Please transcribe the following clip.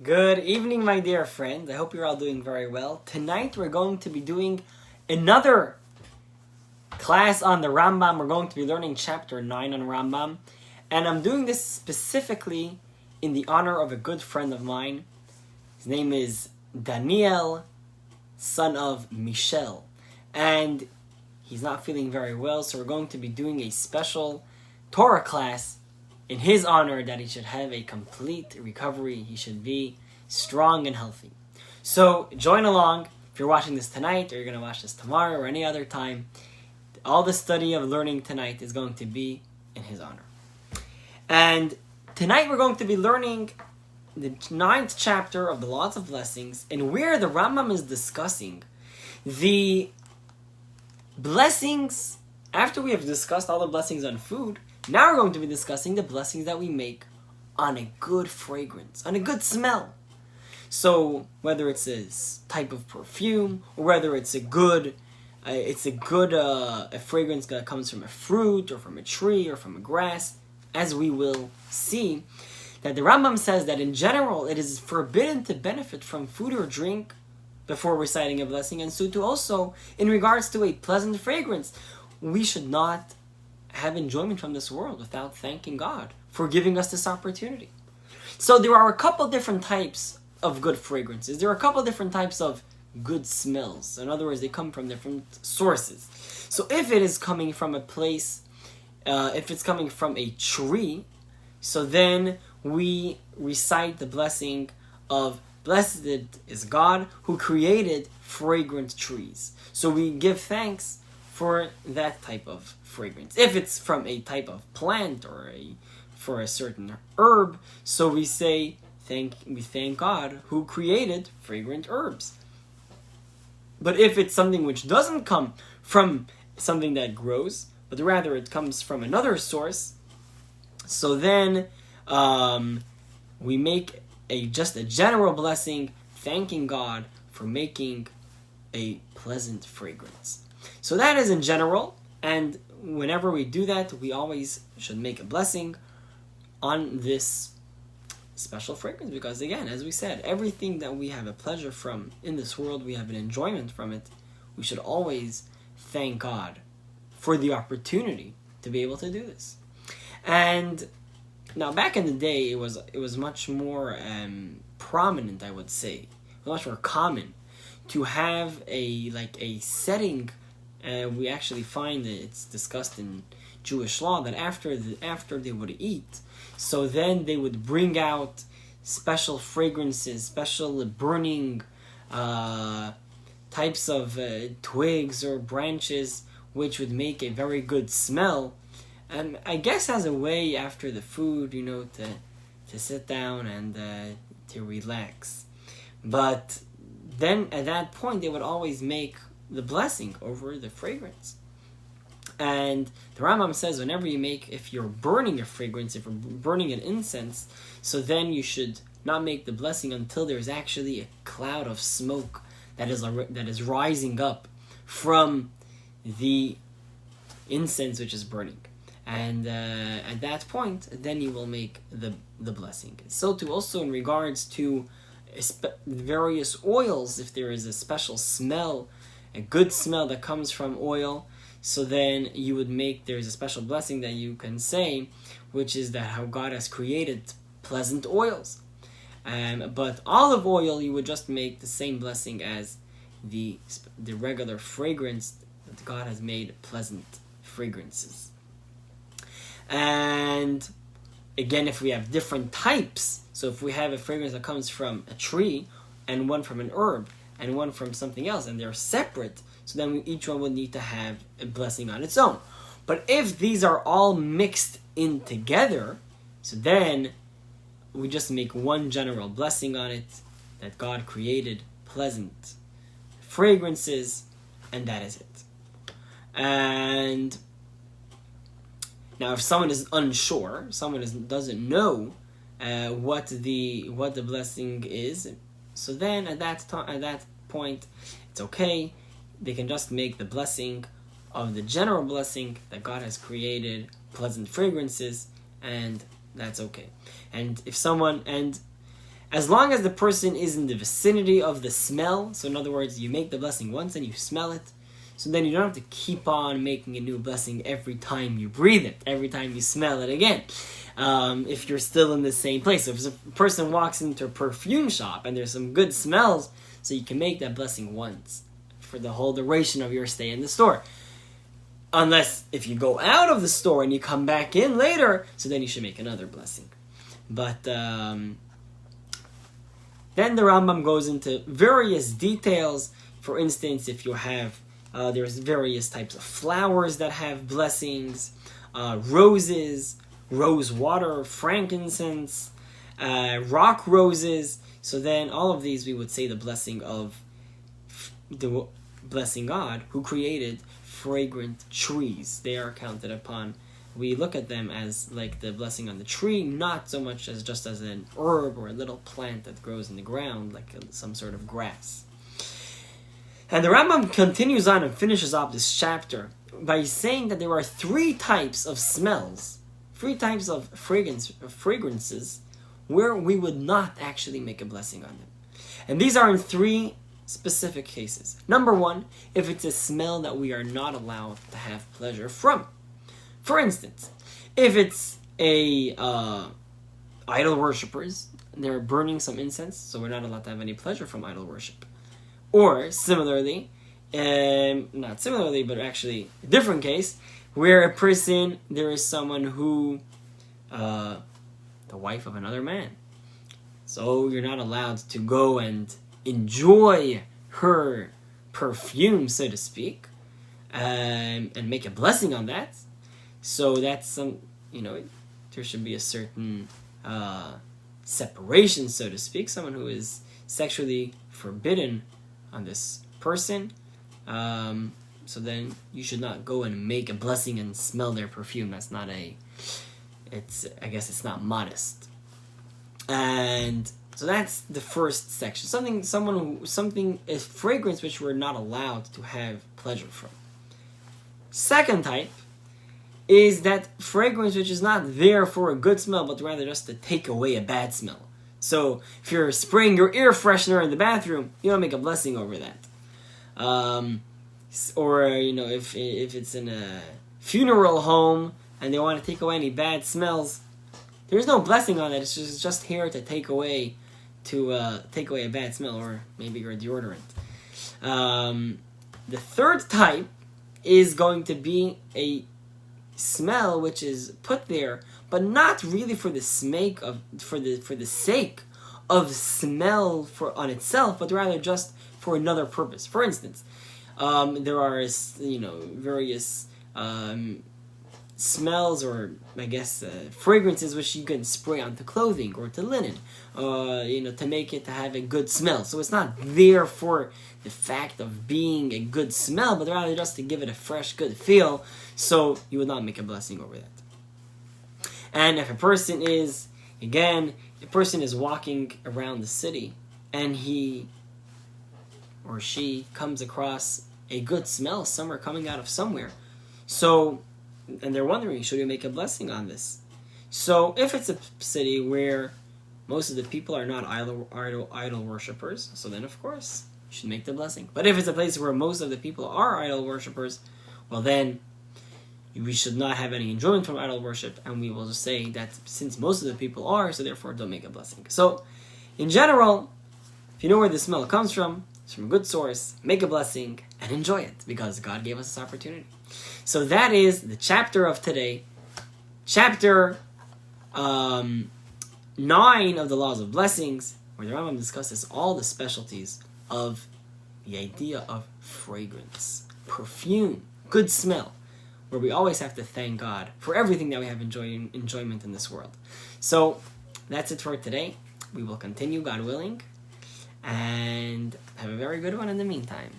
Good evening, my dear friends. I hope you're all doing very well. Tonight we're going to be doing another class on the Rambam. We're going to be learning chapter 9 on Rambam. And I'm doing this specifically in the honor of a good friend of mine. His name is Daniel, son of Michel. And he's not feeling very well, so we're going to be doing a special Torah class in his honor, that he should have a complete recovery. He should be strong and healthy. So join along. If you're watching this tonight, or you're going to watch this tomorrow, or any other time, all the study of learning tonight is going to be in his honor. And tonight we're going to be learning the 9th chapter of the Laws of Blessings, and where the Rambam is discussing the blessings. After we have discussed all the blessings on food, now we're going to be discussing the blessings that we make on a good fragrance, on a good smell. So whether it's a type of perfume, or whether it's a fragrance that comes from a fruit, or from a tree, or from a grass, as we will see, that the Rambam says that in general it is forbidden to benefit from food or drink before reciting a blessing, and so too also in regards to a pleasant fragrance. We should not have enjoyment from this world without thanking God for giving us this opportunity. So there are a couple different types of good fragrances. There are a couple different types of good smells. In other words, they come from different sources. So if it is coming from a place, if it's coming from a tree, so then we recite the blessing of "Blessed is God who created fragrant trees." So we give thanks for that type of fragrance. If it's from a type of plant, or for a certain herb, so we say we thank God who created fragrant herbs. But if it's something which doesn't come from something that grows, but rather it comes from another source, so then we make just a general blessing, thanking God for making a pleasant fragrance. So that is in general, and whenever we do that, we always should make a blessing on this special fragrance, because again, as we said, everything that we have a pleasure from in this world, we have an enjoyment from it. We should always thank God for the opportunity to be able to do this. And now, back in the day, it was much more prominent, I would say. It was much more common to have a setting. We actually find that it's discussed in Jewish law that after they would eat, so then they would bring out special fragrances, special burning types of twigs or branches, which would make a very good smell. And I guess as a way after the food, to sit down and to relax. But then at that point, they would always make the blessing over the fragrance. And the Rambam says if you're burning a fragrance, if you're burning an incense, so then you should not make the blessing until there's actually a cloud of smoke that is rising up from the incense which is burning. And at that point, then you will make the blessing. So too also in regards to various oils, if there is a special smell, a good smell that comes from oil, so then there's a special blessing that you can say, which is that how God has created pleasant oils. But olive oil, you would just make the same blessing as the regular fragrance that God has made pleasant fragrances. And again, if we have different types, so if we have a fragrance that comes from a tree, and one from an herb, and one from something else, and they're separate, so then each one would need to have a blessing on its own. But if these are all mixed in together, so then we just make one general blessing on it, that God created pleasant fragrances, and that is it. And now, if someone is unsure, doesn't know what the blessing is, so then at that point, it's okay. They can just make the blessing of the general blessing that God has created pleasant fragrances, and that's okay. And if someone as long as the person is in the vicinity of the smell, so in other words, you make the blessing once and you smell it, so then you don't have to keep on making a new blessing every time you breathe it, every time you smell it again. If you're still in the same place. So if a person walks into a perfume shop and there's some good smells, so you can make that blessing once for the whole duration of your stay in the store. Unless if you go out of the store and you come back in later, so then you should make another blessing. But then the Rambam goes into various details. For instance, if you have, there's various types of flowers that have blessings, roses, rose water, frankincense, rock roses. So then all of these we would say the blessing of the blessing God who created fragrant trees. They are counted upon. We look at them as like the blessing on the tree, not so much as just as an herb or a little plant that grows in the ground, like some sort of grass. And the Rambam continues on and finishes off this chapter by saying that there are 3 types of smells, 3 types of fragrances where we would not actually make a blessing on them. And these are in 3 specific cases. Number 1, if it's a smell that we are not allowed to have pleasure from. For instance, if it's a idol worshippers, they're burning some incense, so we're not allowed to have any pleasure from idol worship. Or similarly, not similarly, but actually a different case, where a person, there is someone who, the wife of another man. So you're not allowed to go and enjoy her perfume, so to speak, and make a blessing on that. So that's some, there should be a certain separation, so to speak. Someone who is sexually forbidden on this person. So then you should not go and make a blessing and smell their perfume. That's not I guess it's not modest. And so that's the first section. A fragrance which we're not allowed to have pleasure from. Second type is that fragrance which is not there for a good smell, but rather just to take away a bad smell. So if you're spraying your air freshener in the bathroom, you don't make a blessing over that. Or if it's in a funeral home and they want to take away any bad smells, there's no blessing on it. It's just here to take away a bad smell, or maybe your deodorant. The third type is going to be a smell which is put there, but not really for the sake of smell on itself, but rather just for another purpose. For instance, there are various smells, or I guess fragrances which you can spray onto clothing or to linen, to make it to have a good smell. So it's not there for the fact of being a good smell, but rather just to give it a fresh, good feel. So you would not make a blessing over that. And if a person is walking around the city and he or she comes across a good smell somewhere coming out of somewhere, and they're wondering, should we make a blessing on this? So if it's a city where most of the people are not idol worshippers, so then of course you should make the blessing. But if it's a place where most of the people are idol worshippers, well then we should not have any enjoyment from idol worship, and we will just say that since most of the people are, so therefore don't make a blessing. So in general, if you know where the smell comes from, it's from a good source, make a blessing and enjoy it, because God gave us this opportunity. So that is the chapter of today, chapter 9 of the Laws of Blessings, where the Rambam discusses all the specialties of the idea of fragrance, perfume, good smell, where we always have to thank God for everything that we have enjoyment in this world. So that's it for today. We will continue, God willing, and have a very good one in the meantime.